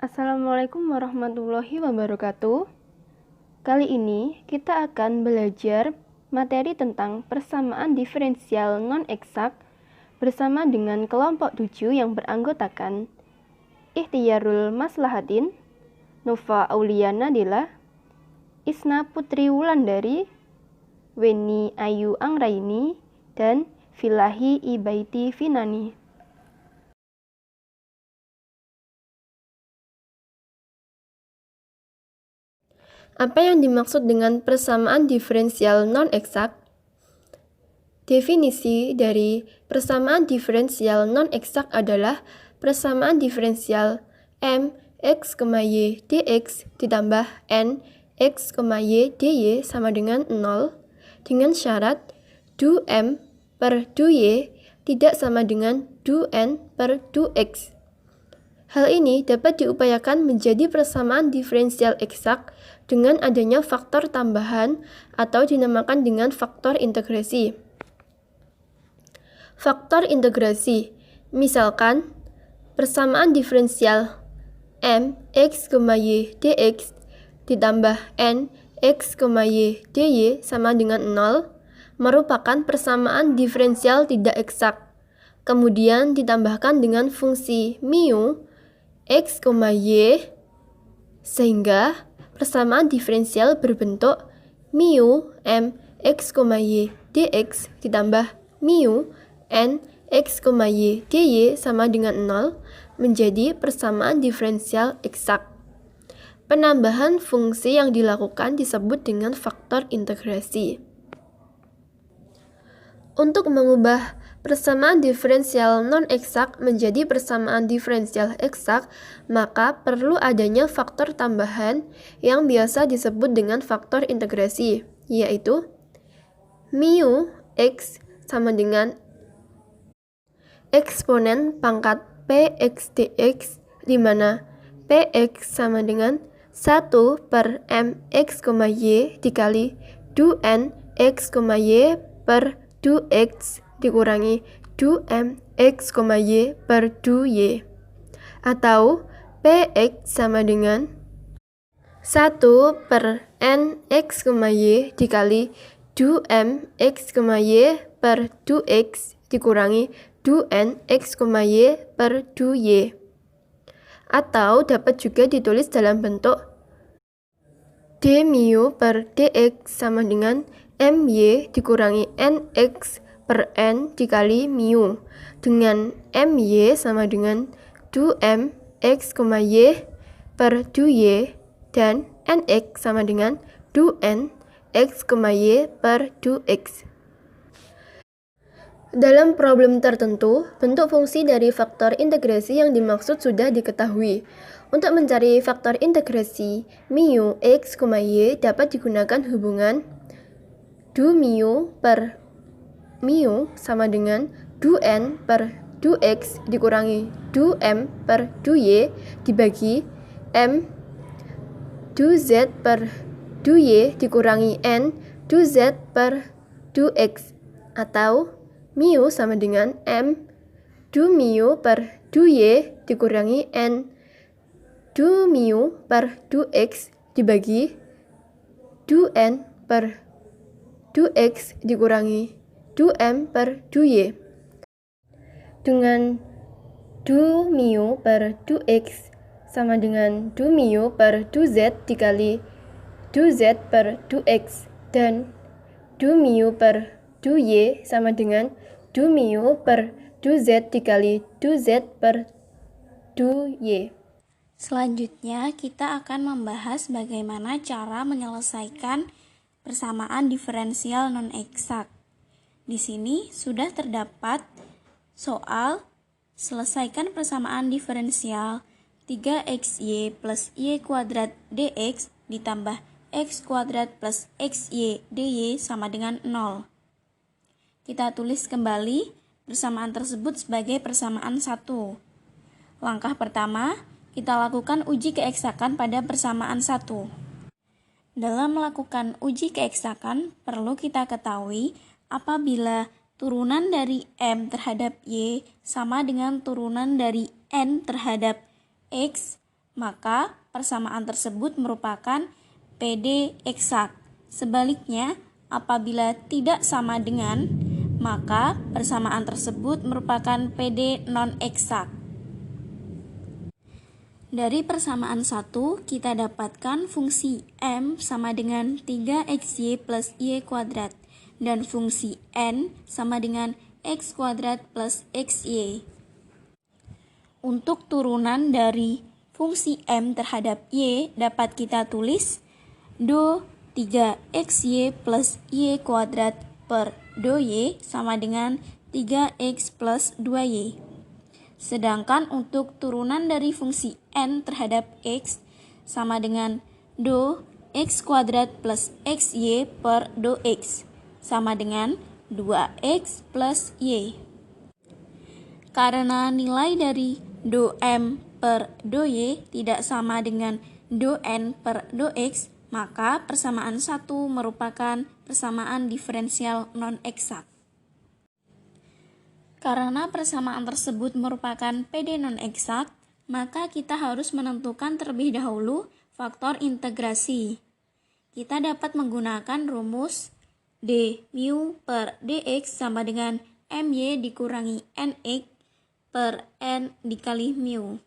Assalamualaikum warahmatullahi wabarakatuh. Kali ini kita akan belajar materi tentang persamaan diferensial non-eksak bersama dengan kelompok 7 yang beranggotakan Ikhtiyarul Maslahatin, Nova Auliana Dela, Isna Putri Wulandari, Weni Ayu Anggraini, dan Filahi Ibaiti Finani. Apa yang dimaksud dengan persamaan diferensial non-eksak? Definisi dari persamaan diferensial non-eksak adalah persamaan diferensial m x, y dx ditambah n x, y dy sama dengan 0 dengan syarat du m per du y tidak sama dengan du n per du x. Hal ini dapat diupayakan menjadi persamaan diferensial eksak dengan adanya faktor tambahan atau dinamakan dengan faktor integrasi. Faktor integrasi, misalkan persamaan diferensial m x, y dx ditambah n x, y dy sama dengan 0 merupakan persamaan diferensial tidak eksak. Kemudian ditambahkan dengan fungsi mu x, y, sehingga persamaan diferensial berbentuk mu m x, y dx ditambah mu n x, y dy sama dengan 0 menjadi persamaan diferensial eksak. Penambahan fungsi yang dilakukan disebut dengan faktor integrasi. Untuk mengubah persamaan diferensial non-eksak menjadi persamaan diferensial eksak, maka perlu adanya faktor tambahan yang biasa disebut dengan faktor integrasi, yaitu mu x sama dengan eksponen pangkat px dx, di mana px sama dengan 1 per mx, y dikali du n x, y per du x dikurangi du m x, y per du y, atau px sama dengan 1 per n x, y dikali du m x, y per du x dikurangi du n x, y per du y, atau dapat juga ditulis dalam bentuk d mu per dx sama dengan my dikurangi nx per n dikali mu, dengan my sama dengan du m x, y per du y, dan nx sama dengan du n x, y per du x. Dalam problem tertentu, bentuk fungsi dari faktor integrasi yang dimaksud sudah diketahui. Untuk mencari faktor integrasi mu x, y dapat digunakan hubungan du mu per mu sama dengan du n per du x dikurangi du m per du y dibagi m du z per du y dikurangi n du z per du x, atau mu sama dengan m du mu per du y dikurangi n du mu per du x dibagi du n per du x dikurangi du m per du y, dengan du mu per du x sama dengan du mu per du z dikali du z per du x, dan du mu per du y sama dengan du mu per du z dikali du z per du y. Selanjutnya, kita akan membahas bagaimana cara menyelesaikan persamaan diferensial non-eksak. Di sini sudah terdapat soal selesaikan persamaan diferensial 3xy plus y kuadrat dx ditambah x kuadrat plus xy dy sama dengan 0. Kita tulis kembali persamaan tersebut sebagai persamaan 1. Langkah pertama, kita lakukan uji keeksakan pada persamaan 1. Dalam melakukan uji keeksakan, perlu kita ketahui apabila turunan dari m terhadap y sama dengan turunan dari n terhadap x, maka persamaan tersebut merupakan PD eksak. Sebaliknya, apabila tidak sama dengan, maka persamaan tersebut merupakan PD non-eksak. Dari persamaan 1, kita dapatkan fungsi M sama dengan 3xy plus y kuadrat dan fungsi N sama dengan x kuadrat plus xy. Untuk turunan dari fungsi M terhadap y dapat kita tulis do 3xy plus y kuadrat per do y sama dengan 3x plus 2y. Sedangkan untuk turunan dari fungsi N terhadap X sama dengan do X kuadrat plus XY per do X sama dengan 2X plus Y. Karena nilai dari do M per do Y tidak sama dengan do N per do X, maka persamaan 1 merupakan persamaan diferensial non-eksak. Karena persamaan tersebut merupakan PD non-eksak, maka kita harus menentukan terlebih dahulu faktor integrasi. Kita dapat menggunakan rumus d mu per dx sama dengan my dikurangi nx per n dikali mu,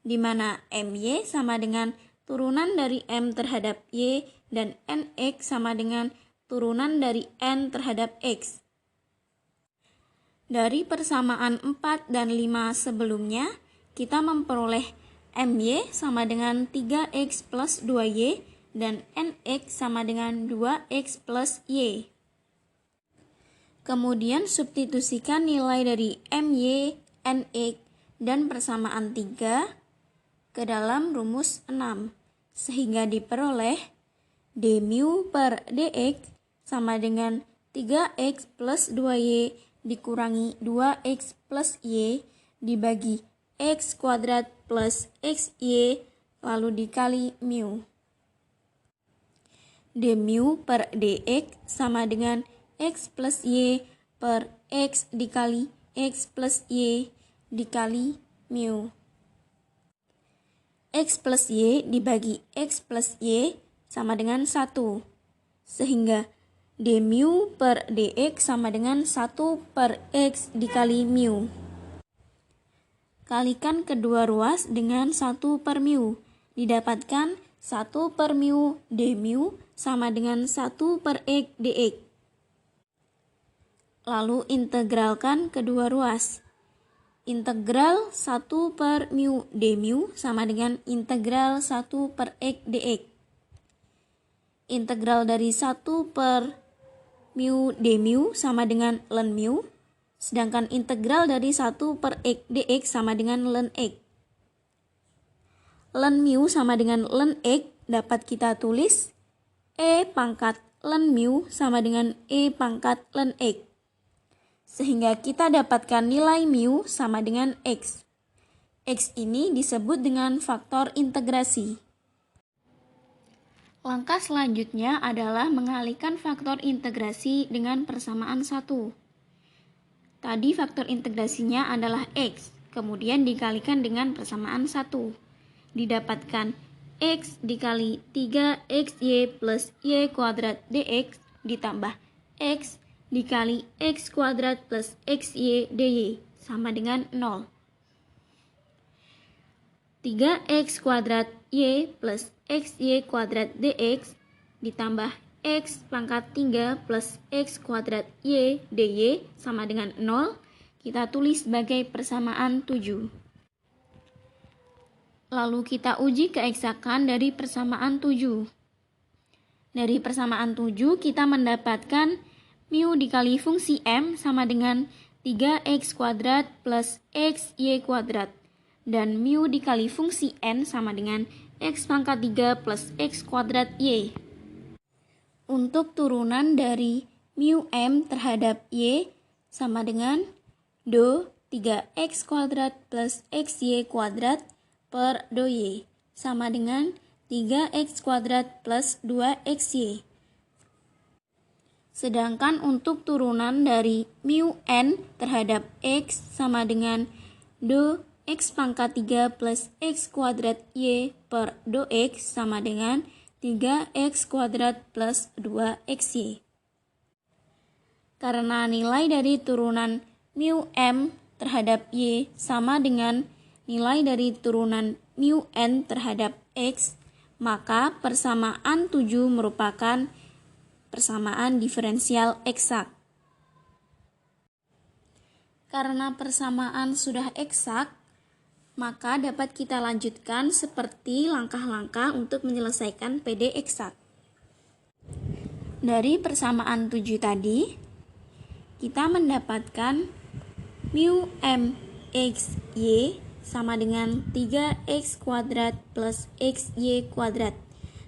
di mana my sama dengan turunan dari m terhadap y dan nx sama dengan turunan dari n terhadap x. Dari persamaan 4 dan 5 sebelumnya, kita memperoleh my sama dengan 3x plus 2y dan nx sama dengan 2x plus y. Kemudian substitusikan nilai dari my, nx, dan persamaan 3 ke dalam rumus 6, sehingga diperoleh d mu per dx sama dengan 3x plus 2y dikurangi 2x plus y dibagi x kuadrat plus xy lalu dikali mu. D mu per dx sama dengan x plus y per x dikali x plus y dikali mu. X plus y dibagi x plus y sama dengan 1, sehingga d mu per dx sama dengan 1 per x dikali mu. Kalikan kedua ruas dengan 1 per mu. Didapatkan 1 per mu d mu sama dengan 1 per x dx. Lalu integralkan kedua ruas. Integral 1 per mu d mu sama dengan integral 1 per x dx. Integral dari 1 per mu d mu sama dengan ln mu, sedangkan integral dari 1 per x dx sama dengan ln x. Ln mu sama dengan ln x dapat kita tulis e pangkat ln mu sama dengan e pangkat ln x, sehingga kita dapatkan nilai mu sama dengan x. X ini disebut dengan faktor integrasi. Langkah selanjutnya adalah mengalihkan faktor integrasi dengan persamaan 1. Tadi faktor integrasinya adalah x, kemudian dikalikan dengan persamaan 1. Didapatkan x dikali 3xy plus y kuadrat dx ditambah x dikali x kuadrat plus xy dy sama dengan 0. 3x kuadrat y plus xy kuadrat dx ditambah x pangkat 3 plus x kuadrat y dy sama dengan 0, kita tulis sebagai persamaan 7. Lalu kita uji keeksakan dari persamaan 7. Dari persamaan 7 kita mendapatkan mu dikali fungsi m sama dengan 3x kuadrat plus xy kuadrat. Dan mu dikali fungsi n sama dengan x pangkat 3 plus x kuadrat y. Untuk turunan dari mu m terhadap y sama dengan do 3x kuadrat plus xy kuadrat per do y sama dengan 3x kuadrat plus 2xy. Sedangkan untuk turunan dari mu n terhadap x sama dengan do X pangkat 3 plus X kuadrat Y per 2X sama dengan 3X kuadrat plus 2XY. Karena nilai dari turunan mu M terhadap Y sama dengan nilai dari turunan mu N terhadap X, maka persamaan 7 merupakan persamaan diferensial eksak. Karena persamaan sudah eksak, maka dapat kita lanjutkan seperti langkah-langkah untuk menyelesaikan PD eksak. Dari persamaan 7 tadi, kita mendapatkan mu M X Y sama dengan 3X kuadrat plus XY kuadrat,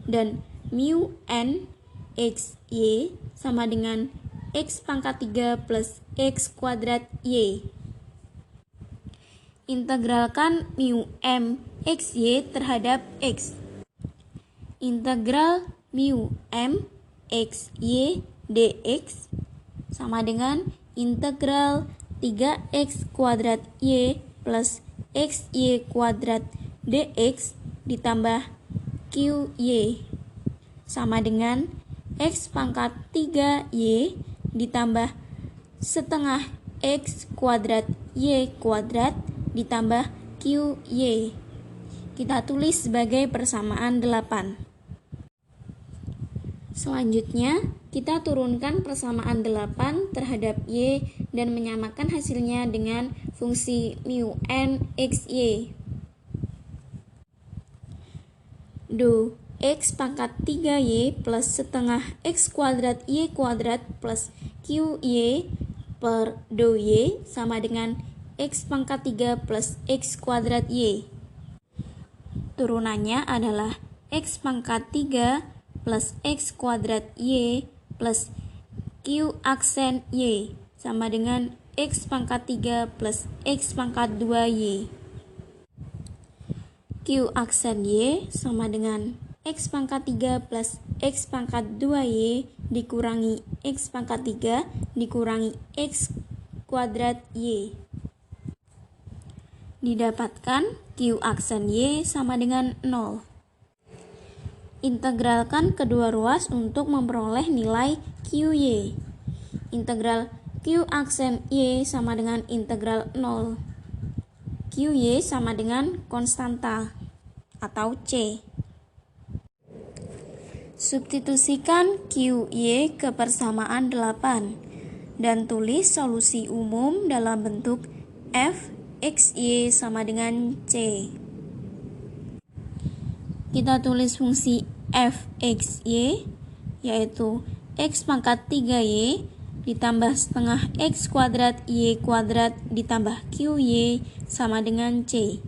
dan mu N X Y sama dengan X pangkat 3 plus X kuadrat Y. Integralkan mu M X Y terhadap X. Integral mu M X Y dx sama dengan integral 3x kuadrat y plus xy kuadrat dx ditambah qy sama dengan x pangkat 3y ditambah setengah x kuadrat y kuadrat ditambah qy. Kita tulis sebagai persamaan 8. Selanjutnya, kita turunkan persamaan 8 terhadap Y dan menyamakan hasilnya dengan fungsi mu N X Y. Do X pangkat 3Y plus setengah X kuadrat Y kuadrat plus QY per do Y sama dengan X pangkat 3 plus X kuadrat Y. Turunannya adalah X pangkat 3 plus X kuadrat Y plus Q aksen Y sama dengan X pangkat 3 plus X pangkat 2Y. Q aksen Y sama dengan X pangkat 3 plus X pangkat 2Y dikurangi X pangkat 3 dikurangi X kuadrat Y. Didapatkan Q aksen Y sama dengan 0. Integralkan kedua ruas untuk memperoleh nilai QY. Integral Q aksen Y sama dengan integral 0. QY sama dengan konstanta atau C. Substitusikan QY ke persamaan 8 dan tulis solusi umum dalam bentuk F XY sama dengan C. Kita tulis fungsi f x y yaitu x pangkat 3y ditambah setengah x kuadrat y kuadrat ditambah qy sama dengan c.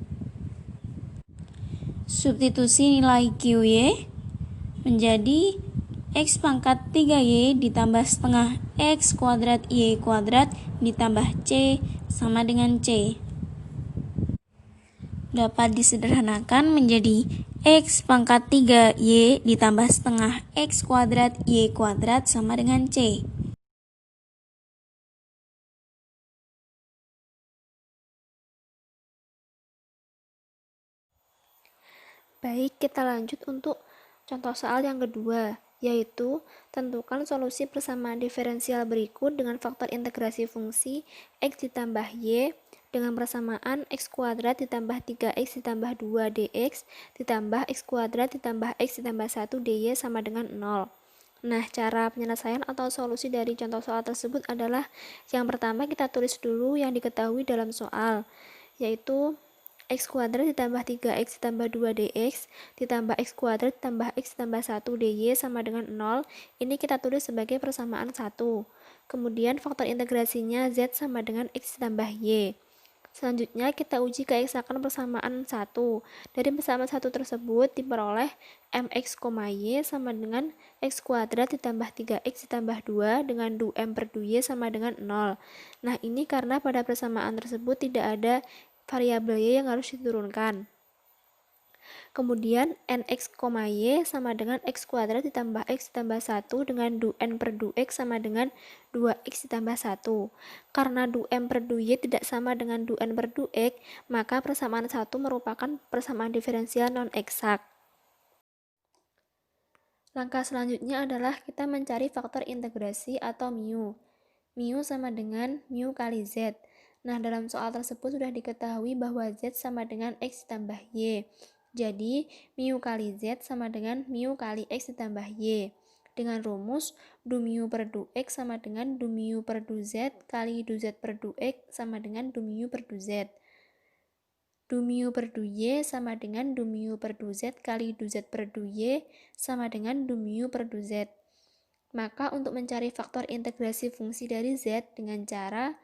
Substitusi nilai qy menjadi x pangkat 3y ditambah setengah x kuadrat y kuadrat ditambah c sama dengan c. Dapat disederhanakan menjadi X pangkat 3Y ditambah setengah X kuadrat Y kuadrat sama dengan C. Baik, kita lanjut untuk contoh soal yang kedua, yaitu tentukan solusi persamaan diferensial berikut dengan faktor integrasi fungsi X ditambah Y dengan persamaan X kuadrat ditambah 3X ditambah 2 dx ditambah X kuadrat ditambah X ditambah 1 dy sama dengan 0. Nah, cara penyelesaian atau solusi dari contoh soal tersebut adalah yang pertama kita tulis dulu yang diketahui dalam soal, yaitu X kuadrat ditambah 3X ditambah 2 dx ditambah X kuadrat ditambah X ditambah 1 dy sama dengan 0. Ini kita tulis sebagai persamaan 1. Kemudian faktor integrasinya Z sama dengan X ditambah Y. Selanjutnya kita uji keeksakan persamaan 1. Dari persamaan 1 tersebut diperoleh mx, y sama dengan x kuadrat ditambah 3x ditambah 2 dengan 2m per 2y sama dengan 0. Nah, ini karena pada persamaan tersebut tidak ada variabel y yang harus diturunkan. Kemudian nx, y sama dengan x kuadrat ditambah x ditambah 1 dengan du n per du x sama dengan 2x ditambah 1. Karena du m per du y tidak sama dengan du n per du x, maka persamaan 1 merupakan persamaan diferensial non-eksak. Langkah selanjutnya adalah kita mencari faktor integrasi atau mu. Mu sama dengan mu kali z. Nah, dalam soal tersebut sudah diketahui bahwa z sama dengan x ditambah y. Jadi, mu kali z sama dengan mu kali x ditambah y. Dengan rumus, du mu per du x sama dengan du mu per du z kali du z per du x sama dengan du mu per du z. Du mu per du y sama dengan du mu per du z kali du z per du y sama dengan du mu per du z. Maka untuk mencari faktor integrasi fungsi dari z dengan cara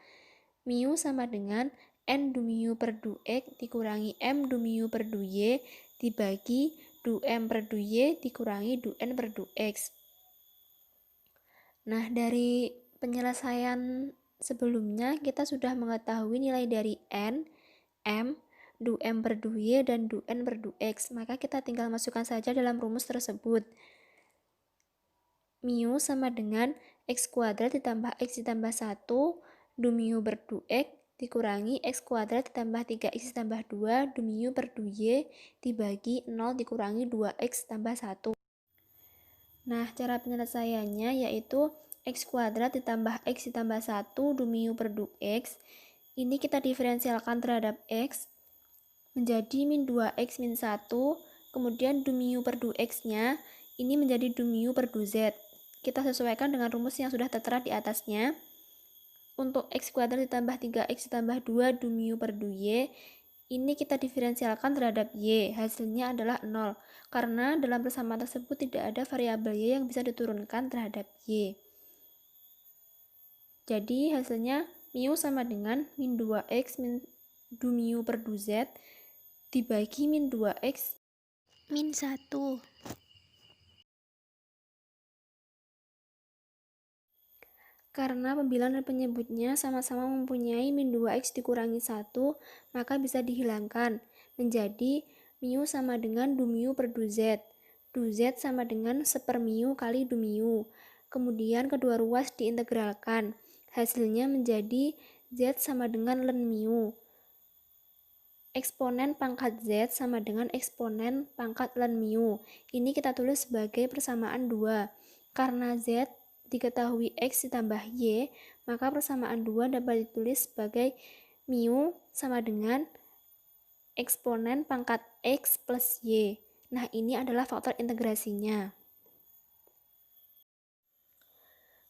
mu sama dengan n du mu per du x dikurangi m du mu per du y dibagi du m per du y dikurangi du n per du x. Nah, dari penyelesaian sebelumnya kita sudah mengetahui nilai dari n, m, du m per du y, dan du n per du x. Maka kita tinggal masukkan saja dalam rumus tersebut. Mu sama dengan x kuadrat ditambah x ditambah 1 du mu per du x dikurangi x kuadrat ditambah 3x ditambah 2 du mu per du y dibagi 0 dikurangi 2x tambah 1. Nah, cara penyelesaiannya yaitu x kuadrat ditambah x ditambah 1 du mu per du x. Ini kita diferensialkan terhadap x menjadi min 2x min 1. Kemudian du mu per du x-nya ini menjadi du mu per du z. Kita sesuaikan dengan rumus yang sudah tertera di atasnya. Untuk x kuadrat ditambah 3x ditambah 2 du mu per du y, ini kita diferensialkan terhadap y, hasilnya adalah 0. Karena dalam persamaan tersebut tidak ada variabel y yang bisa diturunkan terhadap y. Jadi hasilnya mu sama dengan min 2x min du mu per du z dibagi min 2x min 1. Karena pembilang dan penyebutnya sama-sama mempunyai min 2x dikurangi 1, maka bisa dihilangkan menjadi mu sama dengan du mu per du z. Du z sama dengan 1/mu kali du mu. Kemudian kedua ruas diintegralkan. Hasilnya menjadi z sama dengan ln mu. Eksponen pangkat z sama dengan eksponen pangkat ln mu. Ini kita tulis sebagai persamaan 2. Karena z diketahui x ditambah y, maka persamaan 2 dapat ditulis sebagai mu sama dengan eksponen pangkat x plus y. Nah, ini adalah faktor integrasinya.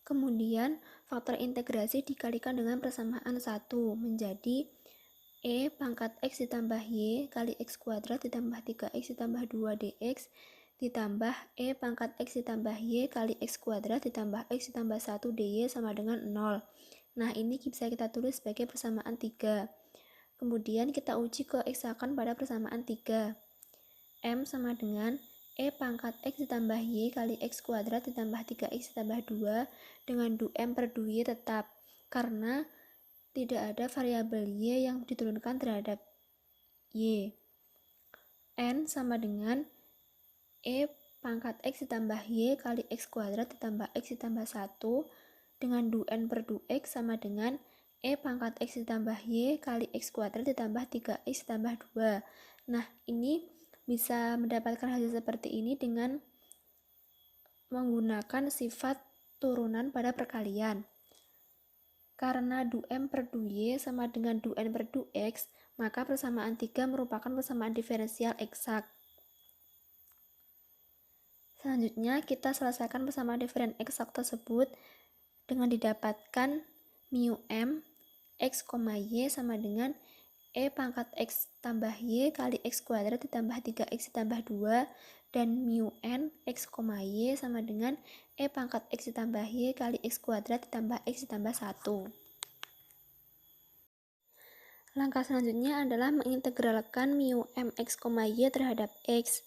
Kemudian, faktor integrasi dikalikan dengan persamaan 1 menjadi e pangkat x ditambah y kali x kuadrat ditambah 3x ditambah 2 dx ditambah e pangkat x ditambah y kali x kuadrat ditambah x ditambah 1 dy sama dengan 0. Nah, ini bisa kita tulis sebagai persamaan 3. Kemudian kita uji keeksakan pada persamaan 3. M sama dengan e pangkat x ditambah y kali x kuadrat ditambah 3x ditambah 2 dengan du m per du y tetap, karena tidak ada variabel y yang diturunkan terhadap y. N sama dengan e pangkat x ditambah y kali x kuadrat ditambah x ditambah 1 dengan du n per du x sama dengan e pangkat x ditambah y kali x kuadrat ditambah 3x ditambah 2. Nah, ini bisa mendapatkan hasil seperti ini dengan menggunakan sifat turunan pada perkalian. Karena du m per du y sama dengan du n per du x, maka persamaan 3 merupakan persamaan diferensial eksak. Selanjutnya, kita selesaikan persamaan diferensial eksak tersebut dengan didapatkan mu m x, y sama dengan e pangkat x tambah y kali x kuadrat ditambah 3x ditambah 2 dan mu n x, y sama dengan e pangkat x ditambah y kali x kuadrat ditambah x ditambah 1. Langkah selanjutnya adalah mengintegralkan mu m x, y terhadap x.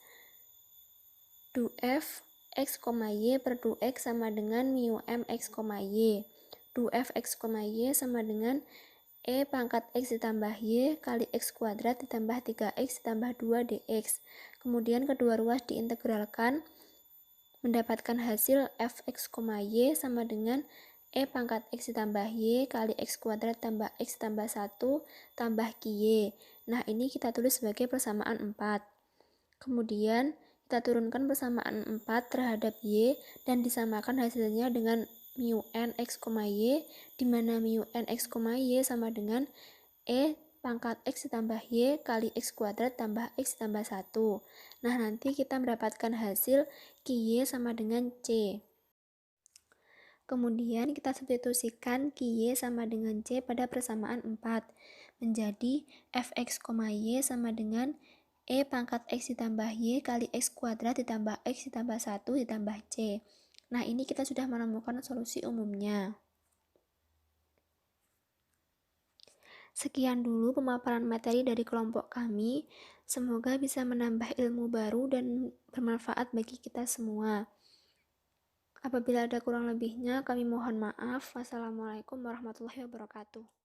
Du f x, y per du x sama dengan mu m x, y. Du f x, y sama dengan E pangkat X ditambah Y kali X kuadrat ditambah 3X ditambah 2 dx. Kemudian kedua ruas diintegralkan, mendapatkan hasil fx, y sama dengan E pangkat X ditambah Y kali X kuadrat tambah X tambah 1 tambah y. Nah, ini kita tulis sebagai persamaan 4. Kemudian kita turunkan persamaan 4 terhadap Y dan disamakan hasilnya dengan mu n x, y, di mana mu n x, y sama dengan E pangkat X ditambah Y kali X kuadrat tambah X tambah 1. Nah, nanti kita mendapatkan hasil y sama dengan C. Kemudian kita substitusikan y sama dengan C pada persamaan 4. Menjadi fx, y sama dengan E pangkat X ditambah Y kali X kuadrat ditambah X ditambah 1 ditambah C. Nah, ini kita sudah menemukan solusi umumnya. Sekian dulu pemaparan materi dari kelompok kami. Semoga bisa menambah ilmu baru dan bermanfaat bagi kita semua. Apabila ada kurang lebihnya, kami mohon maaf. Wassalamualaikum warahmatullahi wabarakatuh.